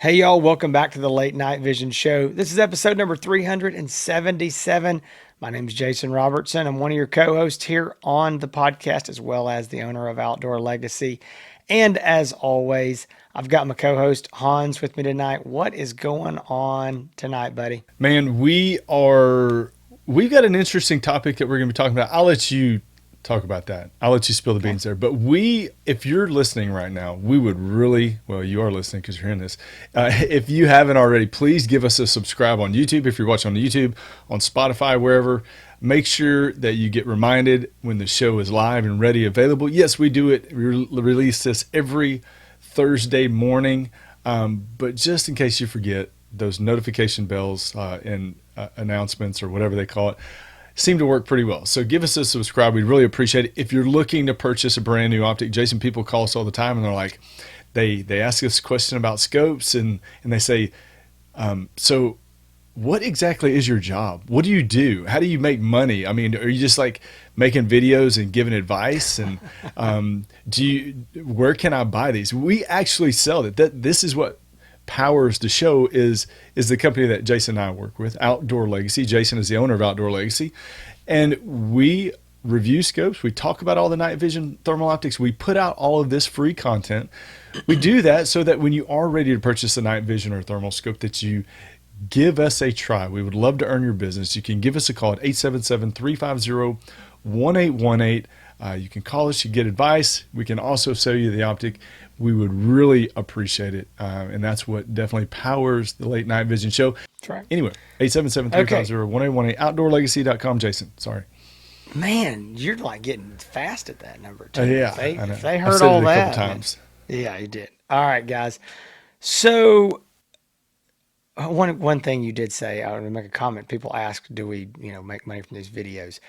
Hey, y'all, welcome back to the Late Night Vision Show. This is episode number 377. My name is Jason Robertson. I'm one of your co hosts here on the podcast, as well as the owner of Outdoor Legacy. And as always, I've got my co host Hans with me tonight. What is going on tonight, buddy? Man, we've got an interesting topic that we're going to be talking about. I'll let you talk about that. I'll let you spill the beans there. But if you're listening right now, we would really, well, you are listening because you're hearing this. If you haven't already, please give us a subscribe on YouTube. If you're watching on YouTube, on Spotify, wherever, make sure that you get reminded when the show is live and ready, available. Yes, we do it. We release this every Thursday morning. But just in case you forget, those notification bells and announcements or whatever they call it seem to work pretty well. So give us a subscribe. We'd really appreciate it. If you're looking to purchase a brand new optic, Jason, people call us all the time and they're like, they ask us a question about scopes and they say, so what exactly is your job? What do you do? How do you make money? I mean, are you just like making videos and giving advice? And where can I buy these? We actually sell it. This is what powers the show is the company that Jason and I work with, Outdoor Legacy. Jason is the owner of Outdoor Legacy, and we review scopes. We talk about all the night vision thermal optics. We put out all of this free content. We do that so that when you are ready to purchase a night vision or thermal scope, that you give us a try. We would love to earn your business. You can give us a call at 877-350-1818. You can call us, you get advice. We can also sell you the optic. We would really appreciate it. And that's what definitely powers the Late Night Vision Show. That's right. Anyway, 877-350-1818, outdoorlegacy.com. Jason, sorry. Man, you're like getting fast at that number, too. Yeah, If they heard all it that. a couple times. Yeah, you did. All right, guys. So one thing you did say, I want to make a comment. People ask, do we, make money from these videos?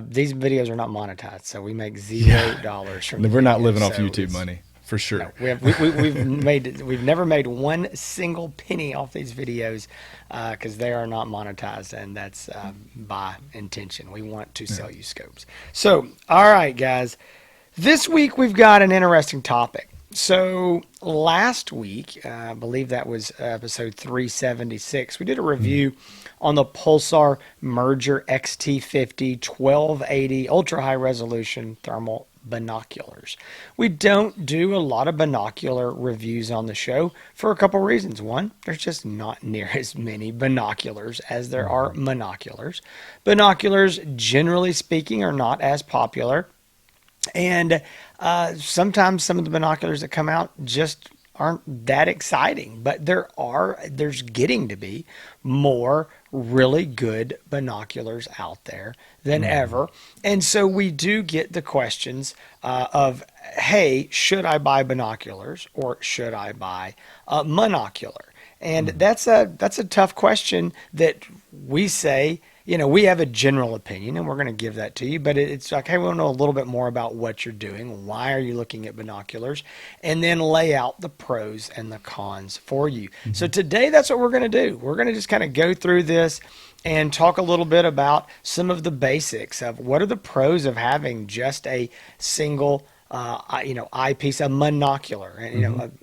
These videos are not monetized, so we make $0 from the We're not videos, living off so YouTube money, for sure. no, we've never made one single penny off these videos because they are not monetized, and that's by intention. We want to sell you scopes. So, all right, guys, this week we've got an interesting topic. So last week, I believe that was episode 376, we did a review on the Pulsar Merger XT50 1280 ultra high resolution thermal binoculars. We don't do a lot of binocular reviews on the show for a couple reasons. One, there's just not near as many binoculars as there are monoculars. Binoculars, generally speaking, are not as popular. And sometimes some of the binoculars that come out just aren't that exciting, but there's getting to be more really good binoculars out there than ever. And so we do get the questions of, hey, should I buy binoculars or should I buy a monocular? And that's a tough question that we say, we have a general opinion and we're going to give that to you, but it's like, hey, we want to know a little bit more about what you're doing. Why are you looking at binoculars? And then lay out the pros and the cons for you. Mm-hmm. So today, that's what we're going to do. We're going to just kind of go through this and talk a little bit about some of the basics of what are the pros of having just a single eyepiece, a monocular. And,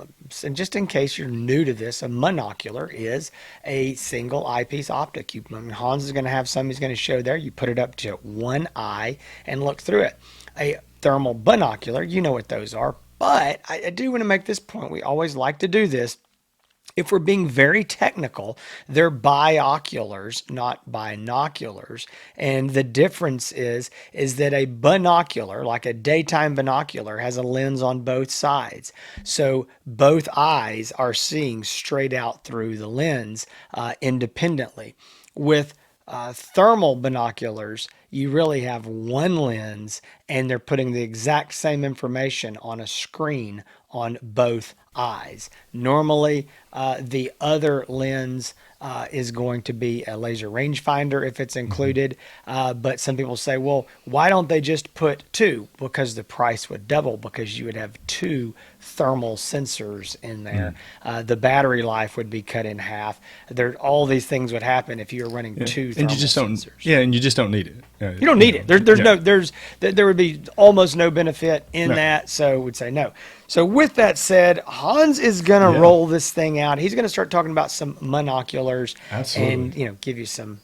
and just in case you're new to this, a monocular is a single eyepiece optic. Hans is going to have some he's going to show there. You put it up to one eye and look through it. A thermal binocular, you know what those are. But I do want to make this point. We always like to do this. If we're being very technical, they're bioculars, not binoculars. And the difference is that a binocular, like a daytime binocular, has a lens on both sides. So both eyes are seeing straight out through the lens independently. With thermal binoculars, you really have one lens and they're putting the exact same information on a screen on both eyes. Normally, the other lens is going to be a laser rangefinder if it's included. But some people say, well, why don't they just put two? Because the price would double because you would have two thermal sensors in there. The battery life would be cut in half. All these things would happen if you were running two thermal sensors. And you just don't need it. You don't need it. There would be almost no benefit in that. So we'd say no. So with that said, Hans is gonna Yeah. roll this thing out. He's gonna start talking about some monoculars Absolutely. and give you some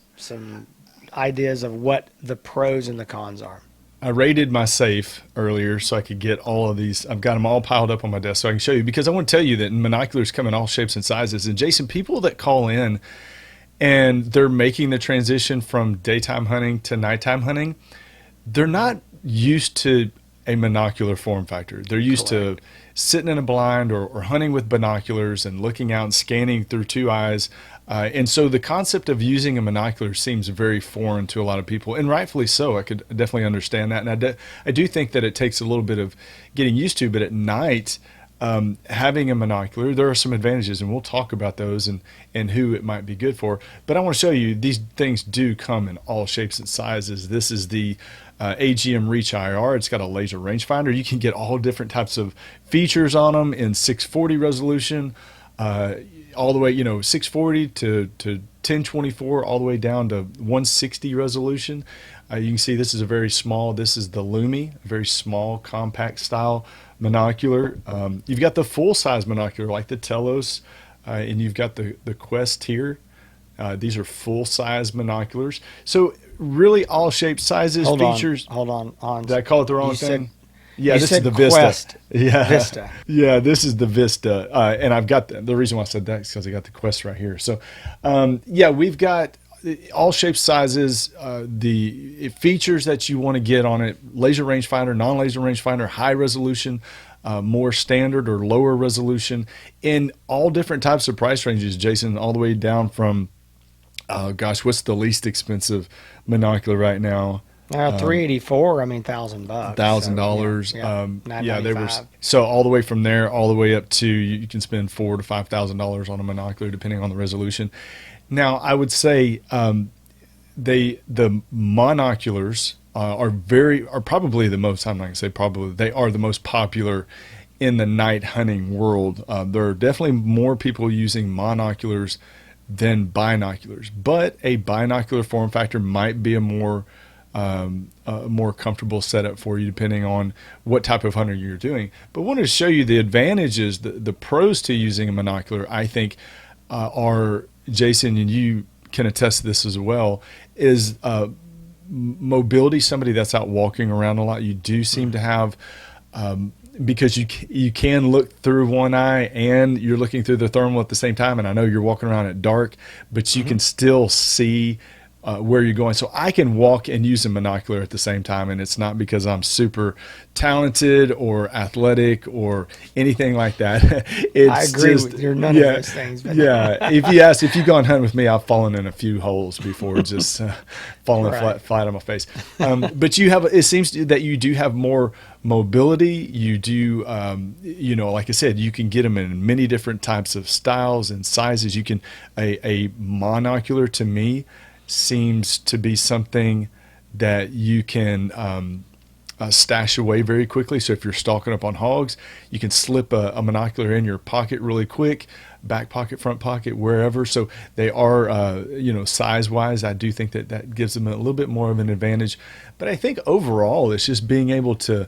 ideas of what the pros and the cons are. I raided my safe earlier so I could get all of these. I've got them all piled up on my desk so I can show you, because I want to tell you that monoculars come in all shapes and sizes. And Jason, people that call in and they're making the transition from daytime hunting to nighttime hunting, they're not used to a monocular form factor. They're used to sitting in a blind or hunting with binoculars and looking out and scanning through two eyes. And so the concept of using a monocular seems very foreign to a lot of people, and rightfully so. I could definitely understand that. And I do think that it takes a little bit of getting used to, but at night, having a monocular, there are some advantages, and we'll talk about those and who it might be good for. But I want to show you these things do come in all shapes and sizes. This is the AGM Reach IR. It's got a laser rangefinder. You can get all different types of features on them in 640 resolution, all the way, 640 to 1024, all the way down to 160 resolution. You can see this is this is the Lumi, a very small, compact style monocular. You've got the full size monocular like the Telos, and you've got the Quest here. These are full size monoculars. So really all shapes, sizes, features. Hold on, Hans. Did I call it the wrong You thing? said- Yeah, you this said is the Vista. Quest. Yeah, Vista. Yeah, this is the Vista, and I've got the reason why I said that is because I got the Quest right here. So, yeah, we've got all shapes, sizes, the features that you want to get on it: laser rangefinder, non-laser rangefinder, high resolution, more standard or lower resolution, in all different types of price ranges. Jason, all the way down from, what's the least expensive monocular right now? 384. I mean, $1,000. $1,000. Yeah, they were so all the way from there, all the way up to you can spend $4,000 to $5,000 on a monocular depending on the resolution. Now, I would say the monoculars are probably the most. I'm not gonna say probably, they are the most popular in the night hunting world. There are definitely more people using monoculars than binoculars, but a binocular form factor might be a more comfortable setup for you depending on what type of hunter you're doing. But I wanted to show you the advantages, the pros to using a monocular, I think, are, Jason, and you can attest to this as well, is mobility. Somebody that's out walking around a lot, you do seem to have, because you can look through one eye and you're looking through the thermal at the same time. And I know you're walking around at dark, but you can still see where you're going. So I can walk and use a monocular at the same time, and it's not because I'm super talented or athletic or anything like that. I agree with you. None of those things. But Yeah. If you've gone hunting with me, I've fallen in a few holes before, just falling flat on my face. But it seems that you do have more mobility. You do, like I said, you can get them in many different types of styles and sizes. You can, a monocular to me seems to be something that you can stash away very quickly. So if you're stalking up on hogs, you can slip a monocular in your pocket really quick, back pocket, front pocket, wherever. So they are, size wise, I do think that gives them a little bit more of an advantage. But I think overall, it's just being able to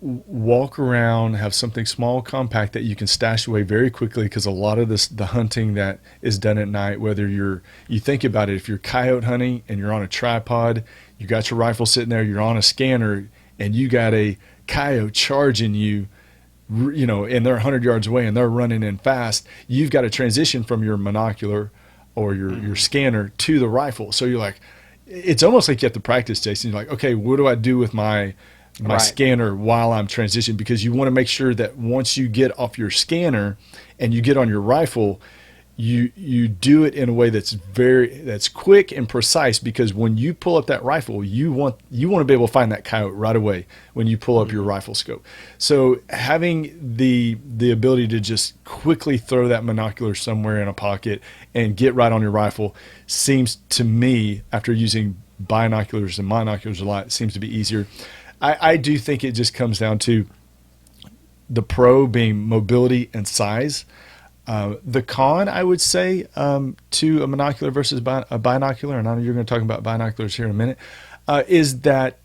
walk around, have something small, compact that you can stash away very quickly, because a lot of the hunting that is done at night, whether you think about it, if you're coyote hunting and you're on a tripod, you got your rifle sitting there, you're on a scanner, and you got a coyote charging you, and they're 100 yards away and they're running in fast, you've got to transition from your monocular or your scanner to the rifle. So you're like, it's almost like you have to practice, Jason. You're like, okay, what do I do with my scanner while I'm transitioning? Because you want to make sure that once you get off your scanner and you get on your rifle, you do it in a way that's quick and precise, because when you pull up that rifle, you want to be able to find that coyote right away when you pull up your rifle scope. So having the ability to just quickly throw that monocular somewhere in a pocket and get right on your rifle seems to me, after using binoculars and monoculars a lot, seems to be easier. I do think it just comes down to the pro being mobility and size. The con, I would say, to a monocular versus a binocular, and I know you're going to talk about binoculars here in a minute, is that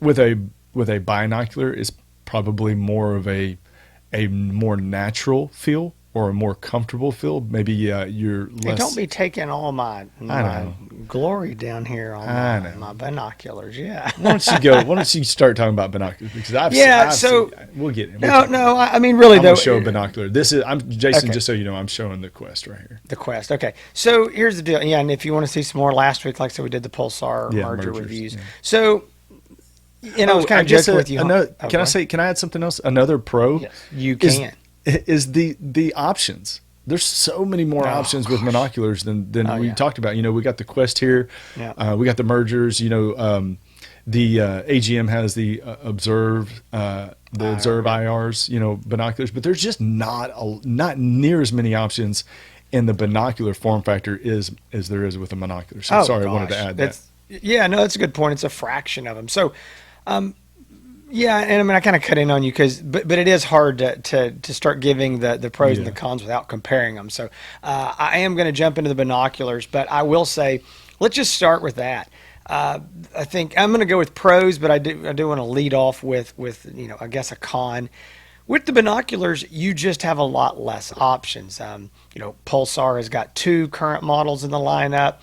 with a binocular is probably more of a more natural feel or a more comfortable feel. Maybe you're less. Hey, don't be taking all my know. glory down here on I know. my binoculars. Yeah. Why don't you start talking about binoculars? Because Yeah, I've so- seen, we'll get it. No. I mean, really I'm though. gonna show a binocular. I'm Jason. Okay. Just so you know, I'm showing the Quest right here. The Quest. Okay. So here's the deal. Yeah, and if you want to see some more, last week, like I said, we did the Pulsar Yeah, merger mergers, reviews. yeah. So, I was kind of guess joking with you. Can I add something else? Another pro Yes, you can. is the options. There's so many more options with monoculars than we talked about. We got the Quest here. Yeah. We got the mergers. The AGM has the Observe IRs. Binoculars, but there's just not near as many options in the binocular form factor as there is with a monocular. So sorry, I wanted to add that. Yeah, no, that's a good point. It's a fraction of them. So, yeah, and I mean, I kind of cut in on you but it is hard to start giving the pros and the cons without comparing them. So, I am going to jump into the binoculars, but I will say, let's just start with that. I think I'm going to go with pros, but I do want to lead off with I guess a con. With the binoculars, you just have a lot less options. Pulsar has got 2 current models in the lineup.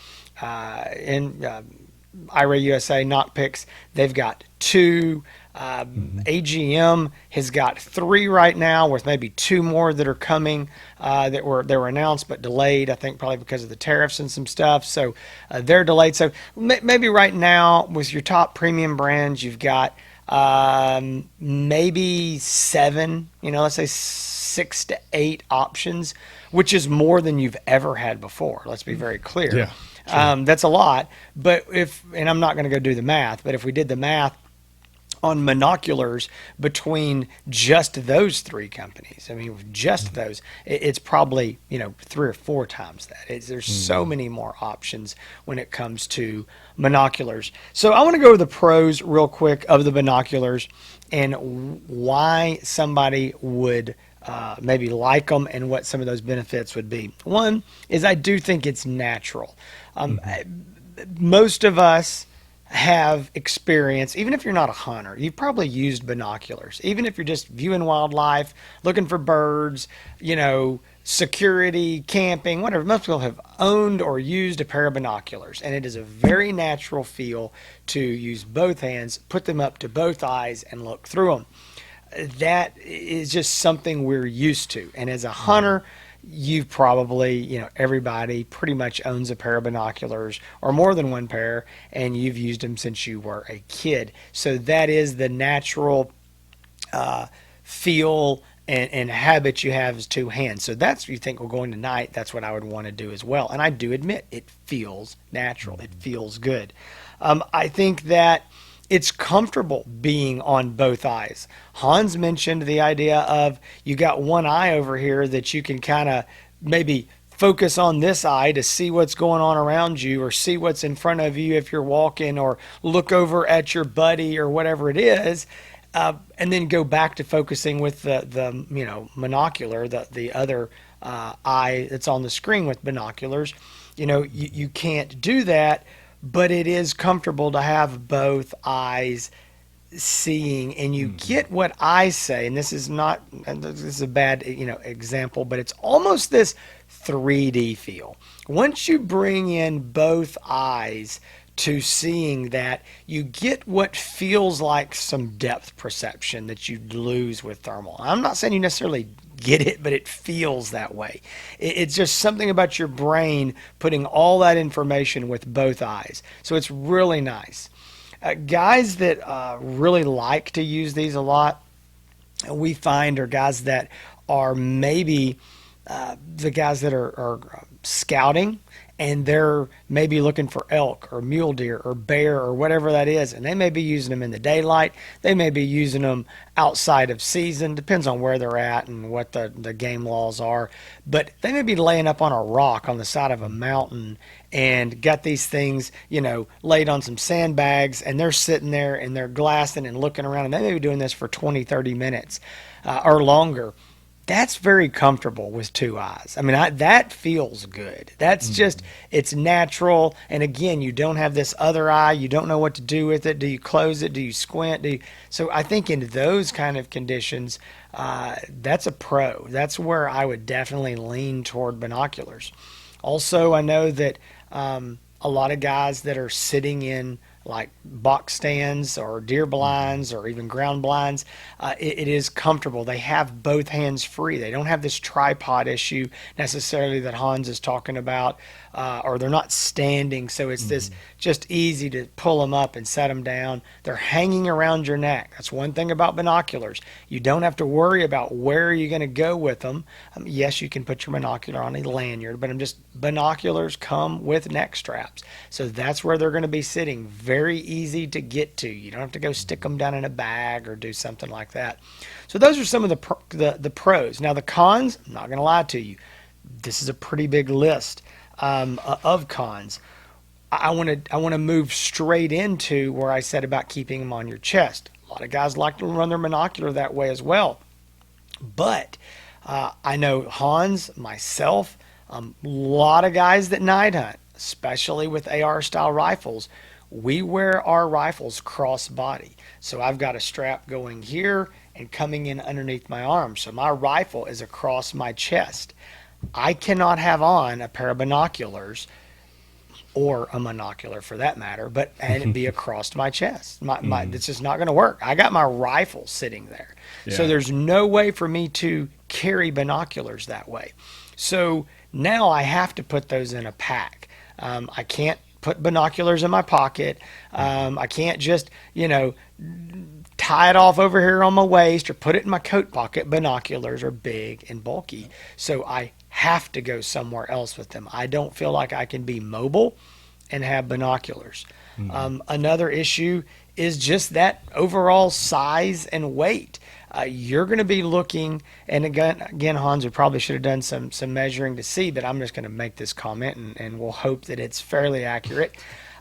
IRA USA, Knockpicks, they've got 2. AGM has got 3 right now, with maybe 2 more that are coming that were announced but delayed. I think probably because of the tariffs and some stuff. So they're delayed. So maybe right now with your top premium brands, you've got maybe 7. Let's say 6 to 8 options, which is more than you've ever had before. Let's be very clear. Yeah. Sure. That's a lot. But and I'm not going to go do the math, but if we did the math on monoculars between just those 3 companies, I mean, just those, it's probably 3 or 4 times that. There's so many more options when it comes to monoculars. So I want to go over the pros real quick of the binoculars and why somebody would maybe like them and what some of those benefits would be. One is I do think it's natural. Most of us have experience, even if you're not a hunter, you've probably used binoculars. Even if you're just viewing wildlife, looking for birds, security, camping, whatever. Most people have owned or used a pair of binoculars, and it is a very natural feel to use both hands, put them up to both eyes, and look through them. That is just something we're used to. And as a hunter, you've probably, everybody pretty much owns a pair of binoculars or more than one pair, and you've used them since you were a kid. So that is the natural feel and habit you have is 2 hands. So that's, you think, well, going tonight, that's what I would want to do as well. And I do admit it feels natural. It feels good. I think that it's comfortable being on both eyes. Hans mentioned the idea of you got one eye over here that you can kind of maybe focus on this eye to see what's going on around you or see what's in front of you if you're walking, or look over at your buddy or whatever it is, and then go back to focusing with the monocular, the other eye that's on the screen with binoculars. You can't do that. But it is comfortable to have both eyes seeing, and you get what I say, and this is a bad example, but it's almost this 3D feel. Once you bring in both eyes to seeing that, you get what feels like some depth perception that you lose with thermal. I'm not saying you necessarily get it, but it feels that way. It's just something about your brain putting all that information with both eyes. So it's really nice. Guys that really like to use these a lot, we find, are guys that are maybe the guys that are scouting, and they're maybe looking for elk or mule deer or bear or whatever that is, and they may be using them in the daylight. They may be using them outside of season, depends on where they're at and what the game laws are. But they may be laying up on a rock on the side of a mountain and got these things, laid on some sandbags, and they're sitting there and they're glassing and looking around, and they may be doing this for 20, 30 minutes or longer. That's very comfortable with two eyes. I mean, that feels good. That's just, it's natural. And again, you don't have this other eye. You don't know what to do with it. Do you close it? Do you squint? So I think in those kind of conditions, that's a pro. That's where I would definitely lean toward binoculars. Also, I know that a lot of guys that are sitting in like box stands or deer blinds or even ground blinds, it is comfortable. They have both hands free. They don't have this tripod issue necessarily that Hans is talking about, or they're not standing. So it's this just easy to pull them up and set them down. They're hanging around your neck. That's one thing about binoculars. You don't have to worry about where you're going to go with them. Yes, you can put your binocular on a lanyard, but binoculars come with neck straps. So that's where they're going to be sitting. Very easy to get to. You don't have to go stick them down in a bag or do something like that. So those are some of the pros. Now the cons, I'm not going to lie to you. This is a pretty big list of cons. I want to move straight into where I said about keeping them on your chest. A lot of guys like to run their binocular that way as well. But I know Hans, myself, a lot of guys that night hunt, especially with AR style rifles, we wear our rifles cross body. So I've got a strap going here and coming in underneath my arm. So my rifle is across my chest. I cannot have on a pair of binoculars or a monocular for that matter, and it be across my chest. It's just not going to work. I got my rifle sitting there. Yeah. So there's no way for me to carry binoculars that way. So now I have to put those in a pack. I can't put binoculars in my pocket. I can't just, tie it off over here on my waist or put it in my coat pocket. Binoculars are big and bulky. So I have to go somewhere else with them. I don't feel like I can be mobile and have binoculars. Another issue is just that overall size and weight. You're going to be looking, and again, Hans, we probably should have done some measuring to see, but I'm just going to make this comment, and we'll hope that it's fairly accurate.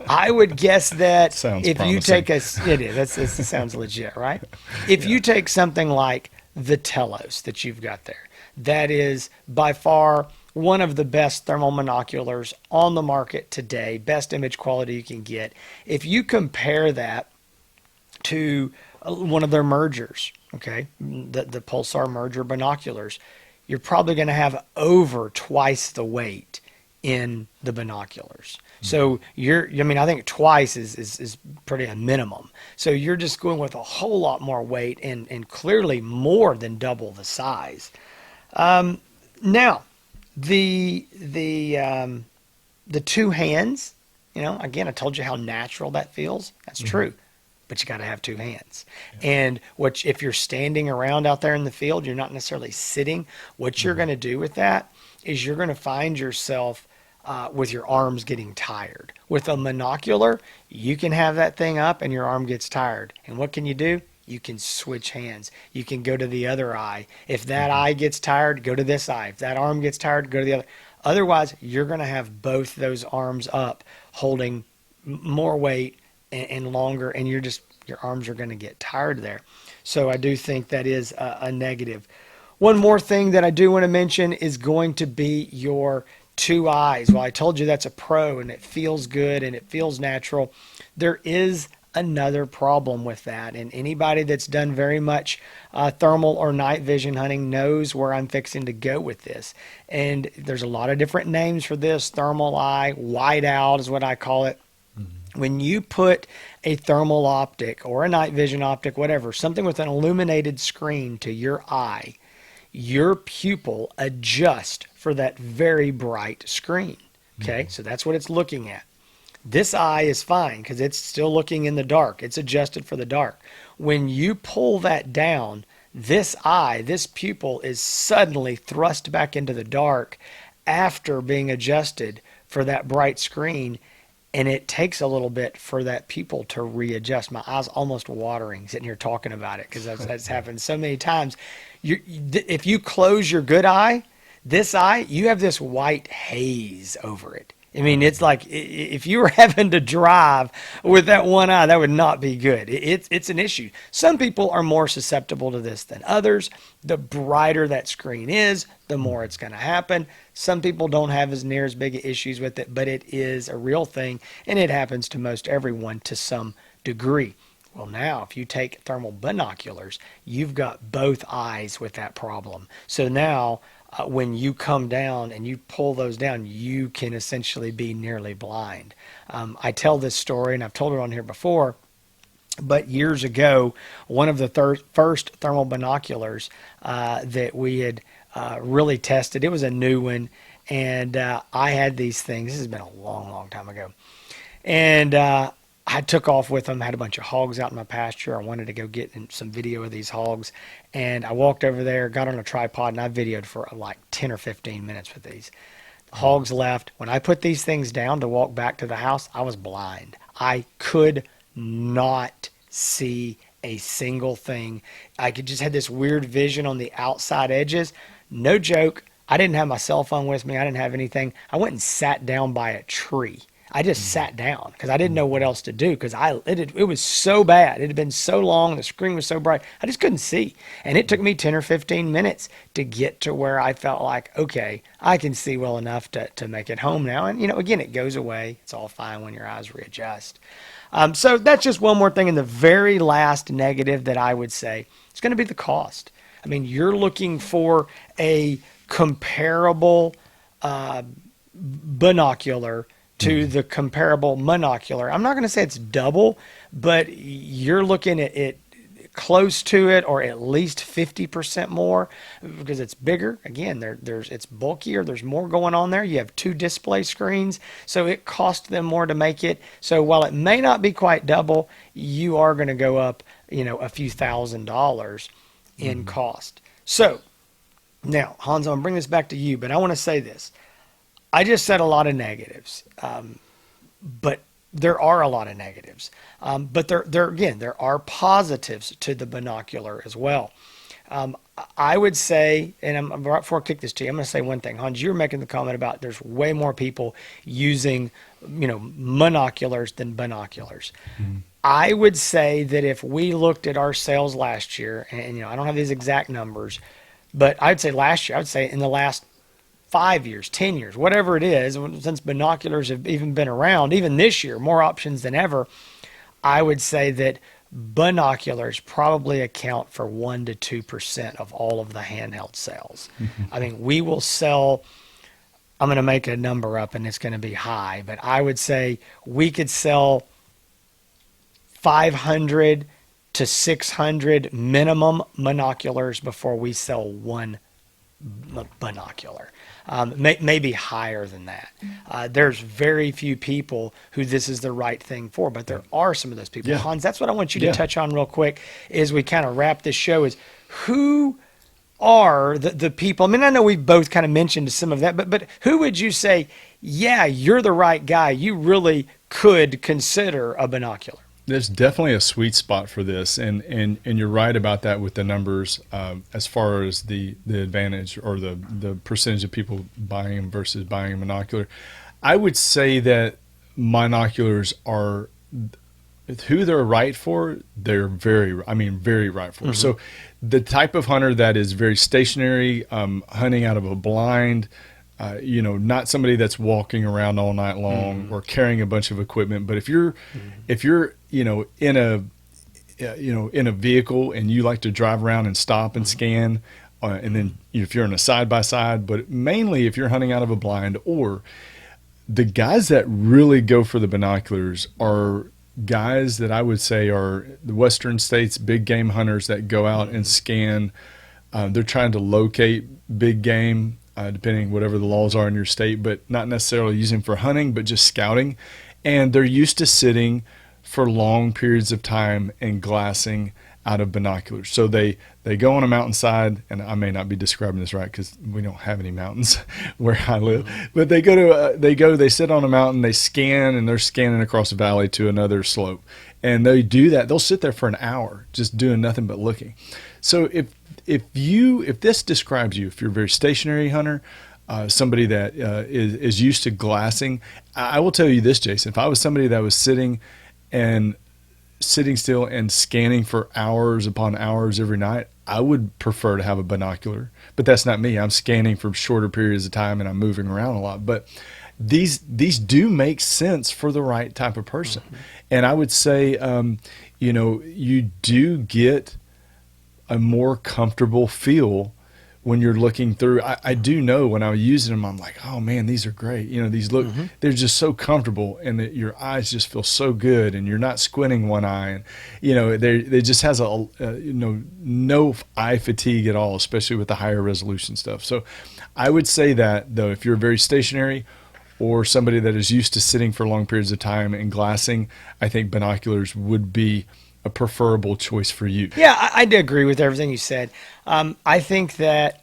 I would guess that if promising. you take it sounds legit, right? If you take something like the Telos that you've got there, that is by far one of the best thermal monoculars on the market today, best image quality you can get. If you compare that to one of their mergers, okay, the Pulsar merger binoculars, you're probably going to have over twice the weight in the binoculars. So I think twice is pretty a minimum. So you're just going with a whole lot more weight and clearly more than double the size. Now, the two hands, again, I told you how natural that feels. That's true. But you got to have two hands. Yeah. And if you're standing around out there in the field, you're not necessarily sitting. What you're going to do with that is you're going to find yourself with your arms getting tired. With a monocular, you can have that thing up and your arm gets tired. And what can you do? You can switch hands. You can go to the other eye. If that eye gets tired, go to this eye. If that arm gets tired, go to the other. Otherwise, you're going to have both those arms up holding more weight and longer, and your arms are going to get tired there. So I do think that is a negative. One more thing that I do want to mention is going to be your two eyes. Well, I told you that's a pro and it feels good and it feels natural. There is another problem with that, and anybody that's done very much thermal or night vision hunting knows where I'm fixing to go with this. And there's a lot of different names for this. Thermal eye, white out is what I call it. When you put a thermal optic or a night vision optic, whatever, something with an illuminated screen to your eye, your pupil adjusts for that very bright screen. Okay, so that's what it's looking at. This eye is fine because it's still looking in the dark. It's adjusted for the dark. When you pull that down, this eye, this pupil is suddenly thrust back into the dark after being adjusted for that bright screen. And it takes a little bit for that pupil to readjust. My eye's almost watering sitting here talking about it because that's happened so many times. If you close your good eye, this eye, you have this white haze over it. I mean, it's like if you were having to drive with that one eye, that would not be good. It's an issue. Some people are more susceptible to this than others. The brighter that screen is, the more it's going to happen. Some people don't have as near as big issues with it, but it is a real thing, and it happens to most everyone to some degree. Well, now, if you take thermal binoculars, you've got both eyes with that problem. So now, when you come down and you pull those down, you can essentially be nearly blind. I tell this story, and I've told it on here before, but years ago, one of the first thermal binoculars that we had really tested, it was a new one, and I had these things. This has been a long, long time ago. And I took off with them, had a bunch of hogs out in my pasture. I wanted to go get some video of these hogs. And I walked over there, got on a tripod, and I videoed for like 10 or 15 minutes with these. The hogs left. When I put these things down to walk back to the house, I was blind. I could not see a single thing. I could just had this weird vision on the outside edges. No joke. I didn't have my cell phone with me. I didn't have anything. I went and sat down by a tree. I just sat down because I didn't know what else to do because it was so bad. It had been so long. The screen was so bright. I just couldn't see. And it took me 10 or 15 minutes to get to where I felt like, okay, I can see well enough to make it home now. And, again, it goes away. It's all fine when your eyes readjust. So that's just one more thing. And the very last negative that I would say is going to be the cost. I mean, you're looking for a comparable binocular to the comparable monocular. I'm not going to say it's double, but you're looking at it close to it or at least 50% more because it's bigger. Again, it's bulkier. There's more going on there. You have 2 display screens, so it costs them more to make it. So while it may not be quite double, you are going to go up, a few $1,000s in cost. So now, Hans, I'm going to bring this back to you, but I want to say this. I just said a lot of negatives, but there are a lot of negatives. But there are positives to the binocular as well. I would say, and right before I kick this to you, I'm going to say one thing. Hans, you were making the comment about there's way more people using, monoculars than binoculars. Mm-hmm. I would say that if we looked at our sales last year, and I don't have these exact numbers, but I'd say last year, I would say in the last 5 years, 10 years, whatever it is, since binoculars have even been around, even this year, more options than ever, I would say that binoculars probably account for 1 to 2% of all of the handheld sales. Mm-hmm. I mean, we will sell, I'm going to make a number up and it's going to be high, but I would say we could sell 500 to 600 minimum monoculars before we sell one binocular. Maybe higher than that. There's very few people who this is the right thing for, but there are some of those people. Yeah. Hans, that's what I want you to touch on real quick as we kind of wrap this show is who are the people? I mean, I know we've both kind of mentioned some of that, but who would you say, yeah, you're the right guy. You really could consider a binocular? There's definitely a sweet spot for this, and you're right about that with the numbers as far as the advantage or the percentage of people buying versus buying a monocular. I would say that monoculars are who they're right for. They're very right for. Mm-hmm. So the type of hunter that is very stationary, hunting out of a blind. Not somebody that's walking around all night long or carrying a bunch of equipment. But if you're in a vehicle and you like to drive around and stop and scan, and then if you're in a side by side, but mainly if you're hunting out of a blind, or the guys that really go for the binoculars are guys that I would say are the Western states, big game hunters that go out and scan. They're trying to locate big game. Depending whatever the laws are in your state, but not necessarily using for hunting, but just scouting. And they're used to sitting for long periods of time and glassing out of binoculars. So they go on a mountainside, and I may not be describing this right because we don't have any mountains where I live, but they sit on a mountain, they scan, and they're scanning across a valley to another slope. And they do that. They'll sit there for an hour just doing nothing but looking. So if this describes you, if you're a very stationary hunter, somebody that is used to glassing. I will tell you this, Jason. If I was somebody that was sitting still and scanning for hours upon hours every night, I would prefer to have a binocular. But that's not me. I'm scanning for shorter periods of time and I'm moving around a lot. But these do make sense for the right type of person. Mm-hmm. And I would say, you do get a more comfortable feel when you're looking through. I do know when I was using them, I'm like, oh man, these are great. These look, they're just so comfortable, and your eyes just feel so good, and you're not squinting one eye, and they just has no eye fatigue at all, especially with the higher resolution stuff. So I would say that though, if you're very stationary or somebody that is used to sitting for long periods of time and glassing, I think binoculars would be a preferable choice for you. Yeah, I do agree with everything you said. I think that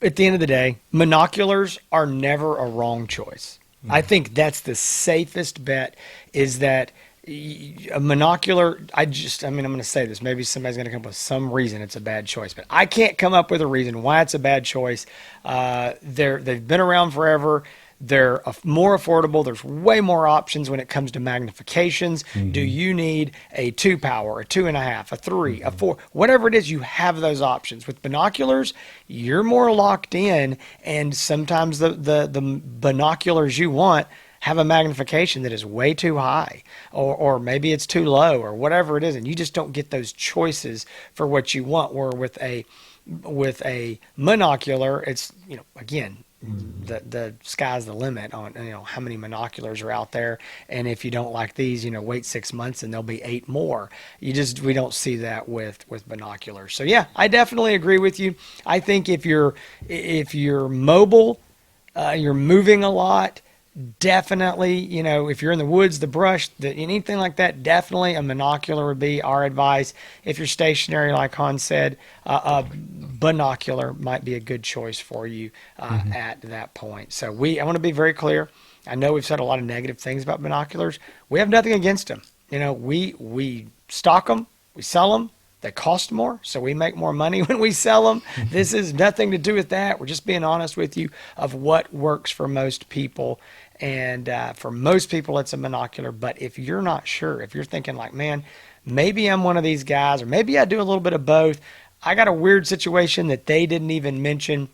at the end of the day, monoculars are never a wrong choice. Mm. I think that's the safest bet, is that a monocular, I'm going to say this, maybe somebody's going to come up with some reason it's a bad choice, but I can't come up with a reason why it's a bad choice. They've been around forever. They're more affordable. There's way more options when it comes to magnifications. Mm-hmm. Do you need a 2 power, a 2.5, a 3, a 4, whatever it is, you have those options. With binoculars, you're more locked in, and sometimes the binoculars you want have a magnification that is way too high, or maybe it's too low, or whatever it is, and you just don't get those choices for what you want. Where with a monocular, it's, again, the sky's the limit on how many monoculars are out there, and if you don't like these, wait 6 months and there'll be 8 more. We don't see that with binoculars. So yeah, I definitely agree with you. I think if you're mobile, you're moving a lot, definitely, if you're in the woods, the brush, anything like that, definitely a monocular would be our advice. If you're stationary, like Hans said, a binocular might be a good choice for you at that point. So I want to be very clear. I know we've said a lot of negative things about binoculars. We have nothing against them. We stock them, we sell them. They cost more, so we make more money when we sell them. This is nothing to do with that. We're just being honest with you of what works for most people. And for most people, it's a monocular. But if you're not sure, if you're thinking like, man, maybe I'm one of these guys, or maybe I do a little bit of both. I got a weird situation that they didn't even mention.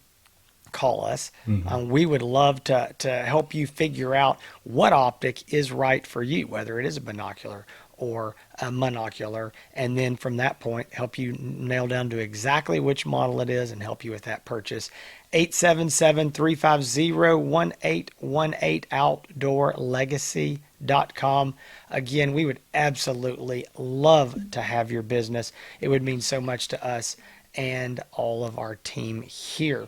Call us. Mm-hmm. We would love to help you figure out what optic is right for you, whether it is a binocular or a monocular, and then from that point help you nail down to exactly which model it is and help you with that purchase. 877-350-1818, outdoorlegacy.com. Again, we would absolutely love to have your business. It would mean so much to us and all of our team here.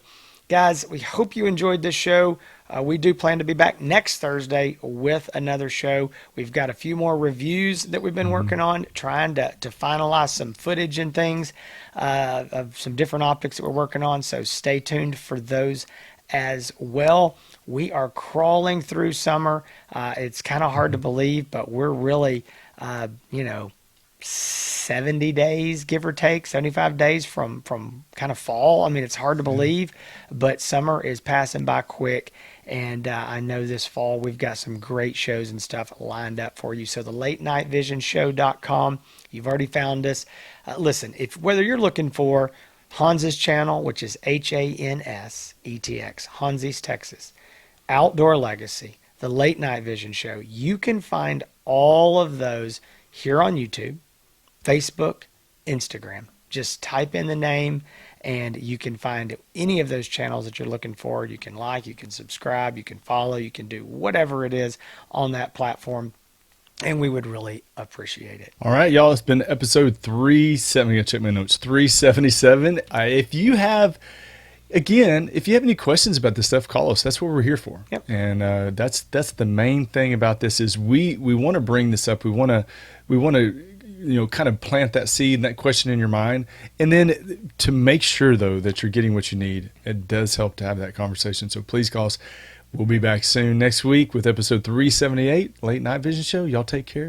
Guys, we hope you enjoyed this show. We do plan to be back next Thursday with another show. We've got a few more reviews that we've been working on, trying to finalize some footage and things of some different optics that we're working on. So stay tuned for those as well. We are crawling through summer. It's kind of hard to believe, but we're really, 70 days, give or take, 75 days from kind of fall. I mean, it's hard to believe, but summer is passing by quick. And I know this fall we've got some great shows and stuff lined up for you. So the latenightvision.show.com, you've already found us. Listen, whether you're looking for Hans's channel, which is HANSETX, Hansi's Texas, Outdoor Legacy, the Late Night Vision Show, you can find all of those here on YouTube, Facebook, Instagram. Just type in the name and you can find any of those channels that you're looking for. You can like, you can subscribe, you can follow, you can do whatever it is on that platform. And we would really appreciate it. All right, y'all. It's been episode 370. I gotta check my notes. 377. If you have any questions about this stuff, call us. That's what we're here for. Yep. And that's the main thing about this is we want to bring this up. We want to kind of plant that seed and that question in your mind. And then to make sure, though, that you're getting what you need, it does help to have that conversation. So please call us. We'll be back soon next week with episode 378, Late Night Vision Show. Y'all take care.